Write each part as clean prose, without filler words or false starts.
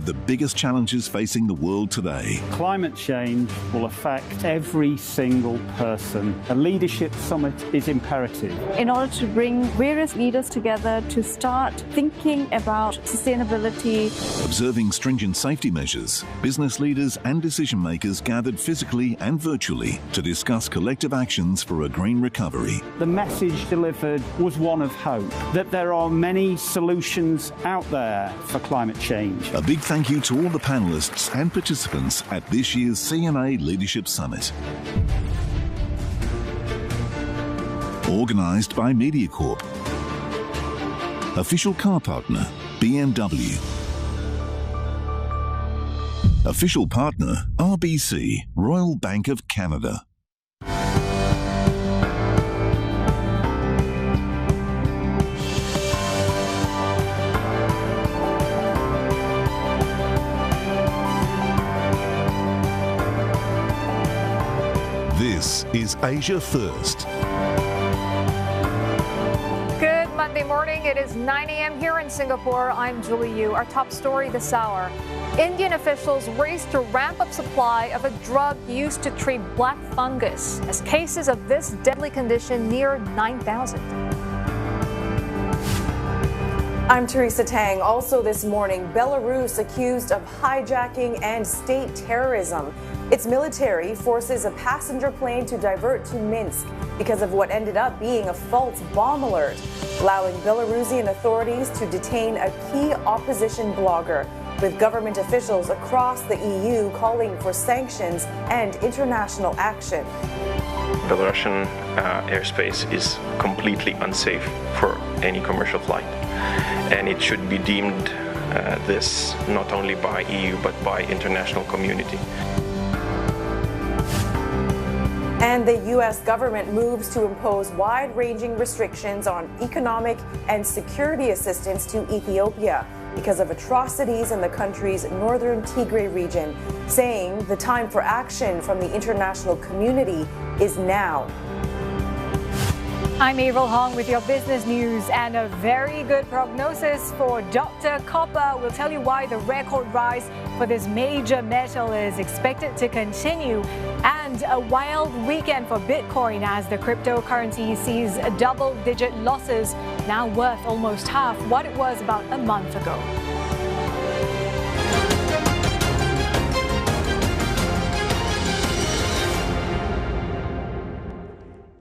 the biggest challenges facing the world today. Climate change will affect every single person. A leadership summit is imperative. In order to bring various leaders together to start thinking about sustainability. Observing stringent safety measures, business leaders and decision makers gathered physically and virtually to discuss collective actions for a green recovery. The message delivered was one of hope, that there are many solutions out there for climate change. A big thank you to all the panelists and participants at this year's CNA Leadership Summit. Organised by MediaCorp. Official car partner, BMW. Official partner, RBC, Royal Bank of Canada. This is Asia First. Good Monday morning. It is 9 a.m. here in Singapore. I'm Julie Yu. Our top story this hour. Indian officials race to ramp up supply of a drug used to treat black fungus as cases of this deadly condition near 9,000. I'm Teresa Tang. Also this morning, Belarus accused of hijacking and state terrorism. Its military forces a passenger plane to divert to Minsk because of what ended up being a false bomb alert, allowing Belarusian authorities to detain a key opposition blogger, with government officials across the EU calling for sanctions and international action. Belarusian airspace is completely unsafe for any commercial flight, and it should be deemed this not only by EU but by international community. And the U.S. government moves to impose wide-ranging restrictions on economic and security assistance to Ethiopia because of atrocities in the country's northern Tigray region, saying the time for action from the international community is now. I'm Avril Hong with your business news and a very good prognosis for Dr. Copper. We'll tell you why the record rise for this major metal is expected to continue, and a wild weekend for Bitcoin as the cryptocurrency sees double-digit losses, now worth almost half what it was about a month ago.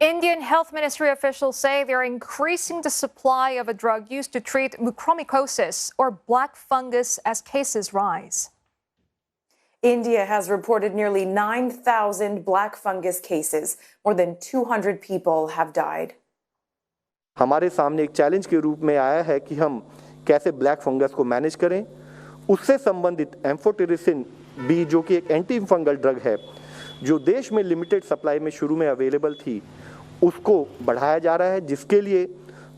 Indian health ministry officials say they're increasing the supply of a drug used to treat mucormycosis, or black fungus, as cases rise. India has reported nearly 9,000 black fungus cases. More than 200 people have died. हमारे सामने एक challenge के रूप में आया है कि हम कैसे ब्लैक फंगस को मैनेज करें। उससे संबंधित एम्फोटेरिसिन बी, जो कि एक एंटी फंगल ड्रग है, जो देश में लिमिटेड सप्लाई में शुरू में अवेलेबल थी, उसको बढ़ाया जा रहा है, जिसके लिए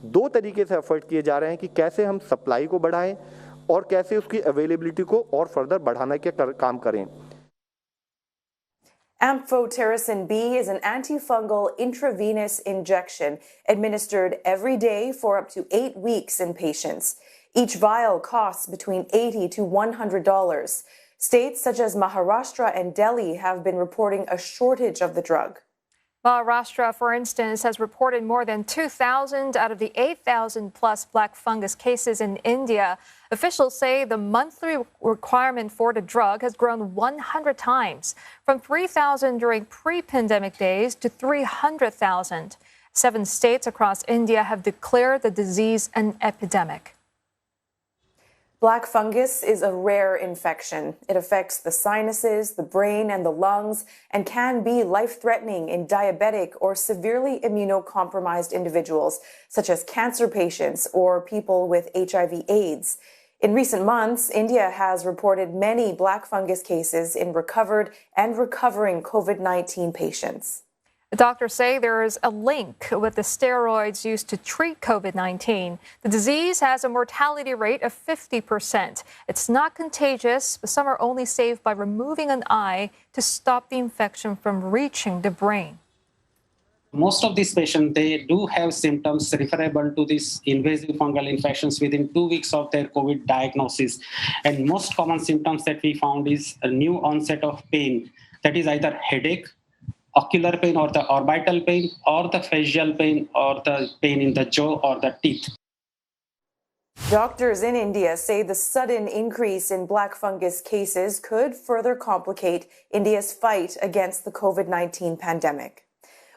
दो तरीके से एफर्ट किए जा रहे हैं कि कैसे हम सप्लाई को बढ़ाएं और कैसे उसकी अवेलेबिलिटी को और फर्दर बढ़ाने के काम करें। Amphotericin B is an antifungal intravenous injection administered every day for up to 8 weeks in patients. Each vial costs between $80 to $100. States such as Maharashtra and Delhi have been reporting a shortage of the drug. Maharashtra, for instance, has reported more than 2,000 out of the 8,000 plus black fungus cases in India. Officials say the monthly requirement for the drug has grown 100 times, from 3,000 during pre-pandemic days to 300,000. 7 states across India have declared the disease an epidemic. Black fungus is a rare infection. It affects the sinuses, the brain, and the lungs, and can be life-threatening in diabetic or severely immunocompromised individuals, such as cancer patients or people with HIV/AIDS. In recent months, India has reported many black fungus cases in recovered and recovering COVID-19 patients. The doctors say there is a link with the steroids used to treat COVID-19. The disease has a mortality rate of 50%. It's not contagious, but some are only saved by removing an eye to stop the infection from reaching the brain. Most of these patients, they do have symptoms referable to these invasive fungal infections within 2 weeks of their COVID diagnosis. And most common symptoms that we found is a new onset of pain, that is either headache, ocular pain or the orbital pain, or the facial pain, or the pain in the jaw or the teeth. Doctors in India say the sudden increase in black fungus cases could further complicate India's fight against the COVID-19 pandemic.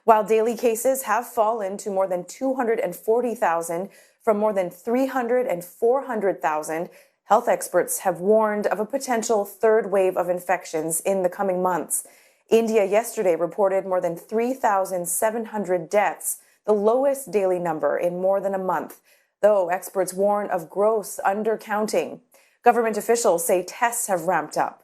While daily cases have fallen to more than 240,000 from more than 300 and 400,000, health experts have warned of a potential third wave of infections in the coming months. India yesterday reported more than 3,700 deaths, the lowest daily number in more than a month, though experts warn of gross undercounting. Government officials say tests have ramped up.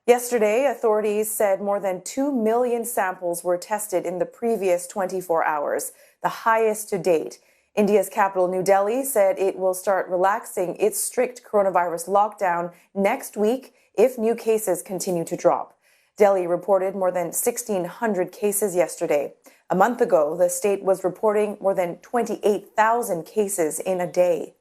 Yesterday, authorities said more than 2 million samples were tested in the previous 24 hours, the highest to date. India's capital, New Delhi, said it will start relaxing its strict coronavirus lockdown next week if new cases continue to drop. Delhi reported more than 1,600 cases yesterday. A month ago, the state was reporting more than 28,000 cases in a day.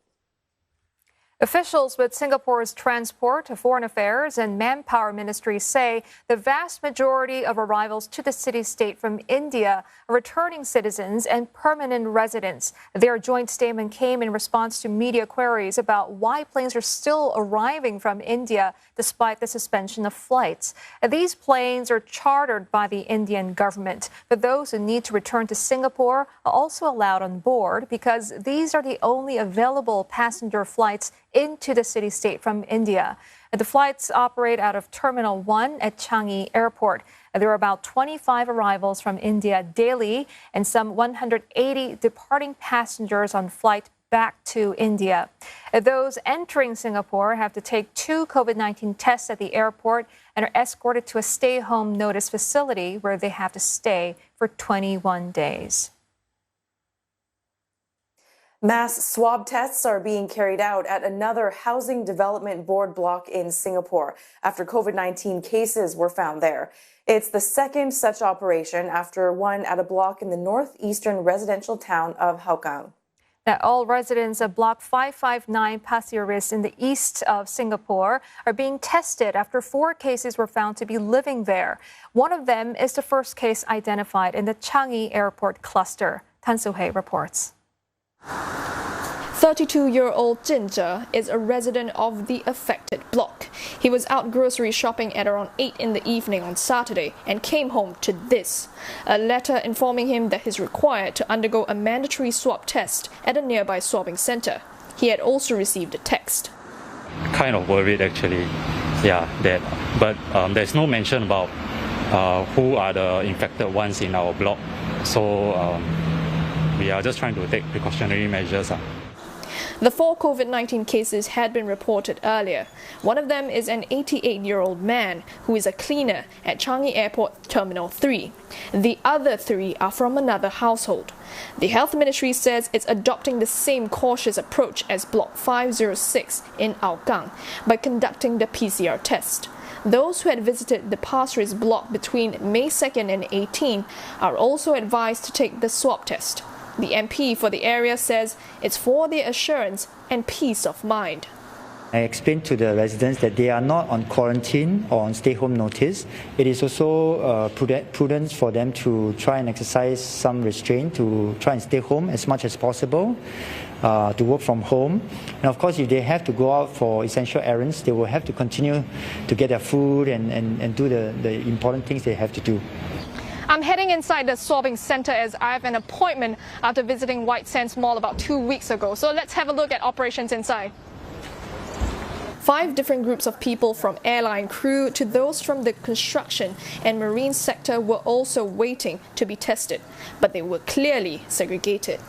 Officials with Singapore's Transport, Foreign Affairs and Manpower Ministries say the vast majority of arrivals to the city-state from India are returning citizens and permanent residents. Their joint statement came in response to media queries about why planes are still arriving from India despite the suspension of flights. These planes are chartered by the Indian government, but those who need to return to Singapore are also allowed on board because these are the only available passenger flights into the city-state from India. The flights operate out of Terminal 1 at Changi Airport. There are about 25 arrivals from India daily and some 180 departing passengers on flight back to India. Those entering Singapore have to take 2 COVID-19 tests at the airport and are escorted to a stay-home notice facility where they have to stay for 21 days. Mass swab tests are being carried out at another Housing Development Board block in Singapore after COVID-19 cases were found there. It's the second such operation after one at a block in the northeastern residential town of Hougang. Now, all residents of Block 559 Pasir Ris in the east of Singapore are being tested after 4 cases were found to be living there. One of them is the first case identified in the Changi Airport cluster. Tan Soo-hye reports. 32-year-old Jin Zhe is a resident of the affected block. He was out grocery shopping at around 8 in the evening on Saturday and came home to this, a letter informing him that he's required to undergo a mandatory swab test at a nearby swabbing center. He had also received a text. Kind of worried actually, but there's no mention about who are the infected ones in our block. So we are just trying to take precautionary measures. The 4 COVID-19 cases had been reported earlier. One of them is an 88-year-old man who is a cleaner at Changi Airport Terminal 3. The other 3 are from another household. The Health Ministry says it's adopting the same cautious approach as Block 506 in Hougang by conducting the PCR test. Those who had visited the Pasir Ris block between May 2nd and 18 are also advised to take the swab test. The MP for the area says it's for their assurance and peace of mind. I explained to the residents that they are not on quarantine or on stay-home notice. It is also prudent for them to try and exercise some restraint, to try and stay home as much as possible, to work from home. And of course, if they have to go out for essential errands, they will have to continue to get their food and do the important things they have to do. I'm heading inside the swabbing center as I have an appointment after visiting White Sands Mall about 2 weeks ago. So let's have a look at operations inside. 5 different groups of people, from airline crew to those from the construction and marine sector, were also waiting to be tested, but they were clearly segregated.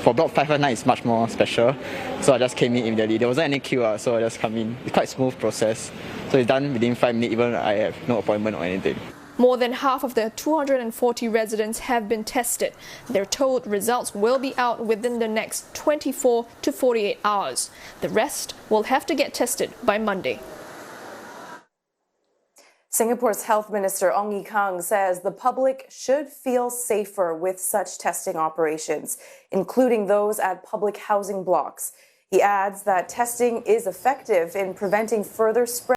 For Block 519, it's much more special, so I just came in immediately. There wasn't any queue, so I just come in. It's quite a smooth process, so it's done within 5 minutes, even I have no appointment or anything. More than half of the 240 residents have been tested. They're told results will be out within the next 24 to 48 hours. The rest will have to get tested by Monday. Singapore's Health Minister Ong Ye Kung says the public should feel safer with such testing operations, including those at public housing blocks. He adds that testing is effective in preventing further spread